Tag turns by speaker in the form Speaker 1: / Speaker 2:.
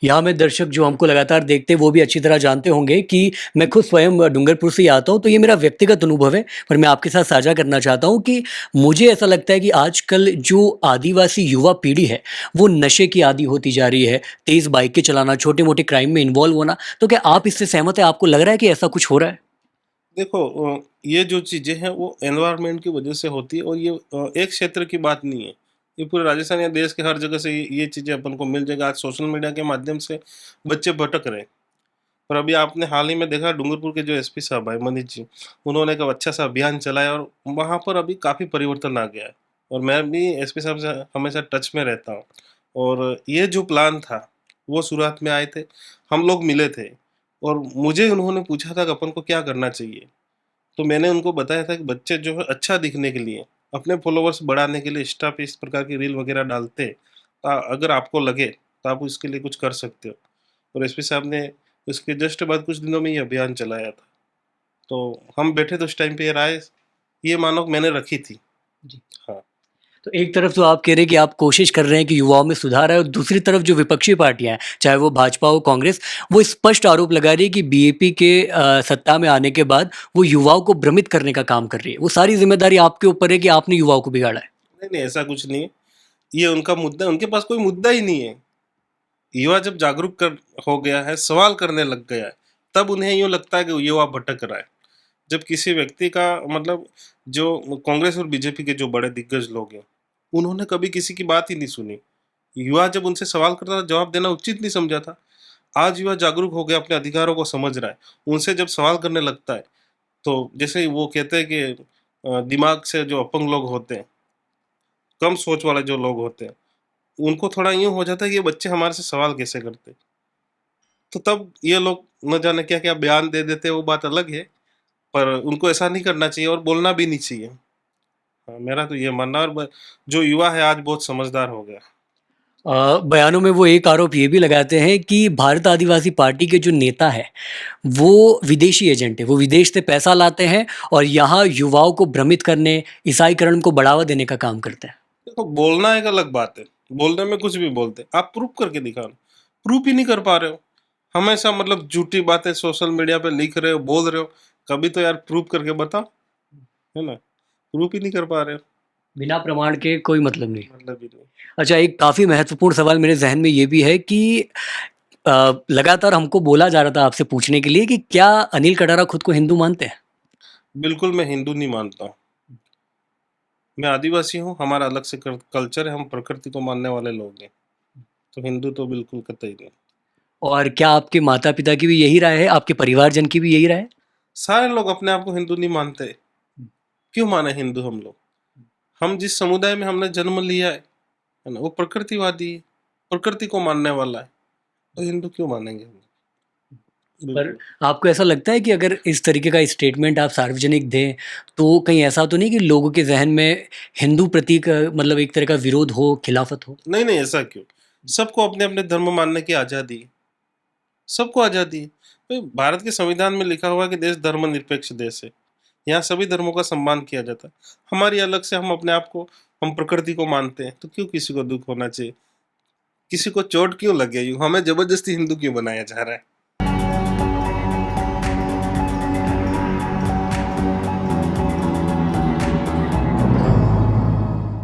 Speaker 1: यहाँ में दर्शक जो हमको लगातार देखते हैं वो भी अच्छी तरह जानते होंगे कि मैं खुद स्वयं डूंगरपुर से ही आता हूँ, तो ये मेरा व्यक्तिगत अनुभव है, पर मैं आपके साथ साझा करना चाहता हूँ कि मुझे ऐसा लगता है कि आजकल जो आदिवासी युवा पीढ़ी है, वो नशे की आदी होती जा रही है, तेज़ बाइकें चलाना, छोटे-मोटे क्राइम में इन्वॉल्व होना। तो क्या आप इससे सहमत हैं? आपको लग रहा है कि ऐसा कुछ हो रहा है?
Speaker 2: देखो, ये जो चीज़ें हैं वो एनवायरनमेंट की वजह से होती है, और ये एक क्षेत्र की बात नहीं है। ये पूरे राजस्थान या देश के हर जगह से ये चीज़ें अपन को मिल जाएगा। आज सोशल मीडिया के माध्यम से बच्चे भटक रहे हैं। और अभी आपने हाल ही में देखा, डूंगरपुर के जो एसपी साहब है मनीष जी, उन्होंने एक अच्छा सा अभियान चलाया और वहाँ पर अभी काफ़ी परिवर्तन आ गया है। और मैं भी एसपी साहब से हमेशा टच में रहता हूँ। और ये जो प्लान था, वो शुरुआत में आए थे, हम लोग मिले थे, और मुझे उन्होंने पूछा था कि अपन को क्या करना चाहिए। तो मैंने उनको बताया था कि बच्चे जो है अच्छा दिखने के लिए, अपने फॉलोवर्स बढ़ाने के लिए इंस्टा पे इस प्रकार की रील वगैरह डालते हैं। अगर आपको लगे तो आप उसके लिए कुछ कर सकते हो। और एसपी साहब ने उसके जस्ट बाद कुछ दिनों में ये अभियान चलाया था। तो हम बैठे तो उस टाइम पे ये राय, ये मानो मैंने रखी थी।
Speaker 1: जी।
Speaker 2: हाँ।
Speaker 1: तो एक तरफ तो आप कह रहे हैं कि आप कोशिश कर रहे हैं कि युवाओं में सुधार आए और दूसरी तरफ जो विपक्षी पार्टियां हैं, चाहे वो भाजपा हो, कांग्रेस, वो स्पष्ट आरोप लगा रही है कि बीएपी के सत्ता में आने के बाद वो युवाओं को भ्रमित करने का काम कर रही है। वो सारी जिम्मेदारी आपके ऊपर है कि आपने युवाओं को बिगाड़ा है।
Speaker 2: नहीं, नहीं, ऐसा कुछ नहीं है। ये उनका मुद्दा, उनके पास कोई मुद्दा ही नहीं है। युवा जब जागरूक कर हो गया है, सवाल करने लग गया है, तब उन्हें यूँ लगता है कि युवा भटक रहा है। जब किसी व्यक्ति का मतलब, जो कांग्रेस और बीजेपी के जो बड़े दिग्गज लोग हैं, उन्होंने कभी किसी की बात ही नहीं सुनी। युवा जब उनसे सवाल करता था, जवाब देना उचित नहीं समझा था। आज युवा जागरूक हो गया, अपने अधिकारों को समझ रहा है। उनसे जब सवाल करने लगता है, तो जैसे ही वो कहते हैं कि दिमाग से जो अपंग लोग होते हैं, कम सोच वाले जो लोग होते हैं, उनको थोड़ा यूँ हो जाता है कि ये बच्चे हमारे से सवाल कैसे करते हैं। तो तब ये लोग न जाने क्या-क्या बयान दे देते हैं, वो बात अलग है, पर उनको ऐसा नहीं करना चाहिए और बोलना भी नहीं चाहिए। हाँ, मेरा तो ये मानना है। और जो युवा है आज बहुत समझदार हो गया।
Speaker 1: बयानों में वो एक आरोप ये भी लगाते हैं कि भारत आदिवासी पार्टी के जो नेता है, वो विदेशी एजेंट है। वो विदेश से पैसा लाते हैं और यहाँ युवाओं को भ्रमित करने, ईसाईकरण को बढ़ावा देने का काम करते हैं।
Speaker 2: देखो, बोलना एक अलग बात है, बोलने में कुछ भी बोलते हैं। आप प्रूफ करके दिखाओ ना, प्रूफ ही नहीं कर पा रहे हो। हमेशा मतलब झूठी बातें सोशल मीडिया पे लिख रहे हो, बोल रहे हो, कभी तो यार प्रूफ करके बताओ, है ना? प्रूफ ही नहीं कर पा रहे हो,
Speaker 1: बिना प्रमाण के कोई मतलब नहीं।
Speaker 2: मतलब ही नहीं।
Speaker 1: अच्छा, एक काफ़ी महत्वपूर्ण सवाल मेरे ज़हन में ये भी है कि लगातार हमको बोला जा रहा था आपसे पूछने के लिए कि क्या अनिल कटारा खुद को हिंदू मानते हैं?
Speaker 2: बिल्कुल मैं हिंदू नहीं मानता हूँ। मैं आदिवासी हूँ, हमारा अलग से कल्चर है, हम प्रकृति को मानने वाले लोग हैं। तो हिंदू तो बिल्कुल कतई नहीं।
Speaker 1: और क्या आपके माता-पिता की भी यही राय है? आपके परिवारजन की भी यही राय है?
Speaker 2: सारे लोग अपने आप को हिंदू नहीं मानते। क्यों माने हिंदू हम लोग? हम जिस समुदाय में हमने जन्म लिया है ना, वो प्रकृतिवादी है, प्रकृति को मानने वाला है। तो हिंदू क्यों मानेंगे हम?
Speaker 1: पर
Speaker 2: बिल्कुल।
Speaker 1: आपको ऐसा लगता है कि अगर इस तरीके का स्टेटमेंट आप सार्वजनिक दें, तो कहीं ऐसा तो नहीं कि लोगों के ज़हन में हिंदू प्रतीक मतलब एक तरह का विरोध हो, खिलाफत हो?
Speaker 2: नहीं, नहीं, ऐसा क्यों? सबको अपने-अपने धर्म मानने की आज़ादी है। सबको आज़ादी है। तो भारत के संविधान में लिखा हुआ है कि देश धर्मनिरपेक्ष देश है। यहाँ सभी धर्मों का सम्मान किया जाता है। हमारी अलग से हम अपने आप को, हम प्रकृति को मानते हैं, तो क्यों किसी को दुःख होना चाहिए? किसी को चोट क्यों लगे यूँ? हमें ज़बरदस्ती हिंदू क्यों बनाया जा रहा है?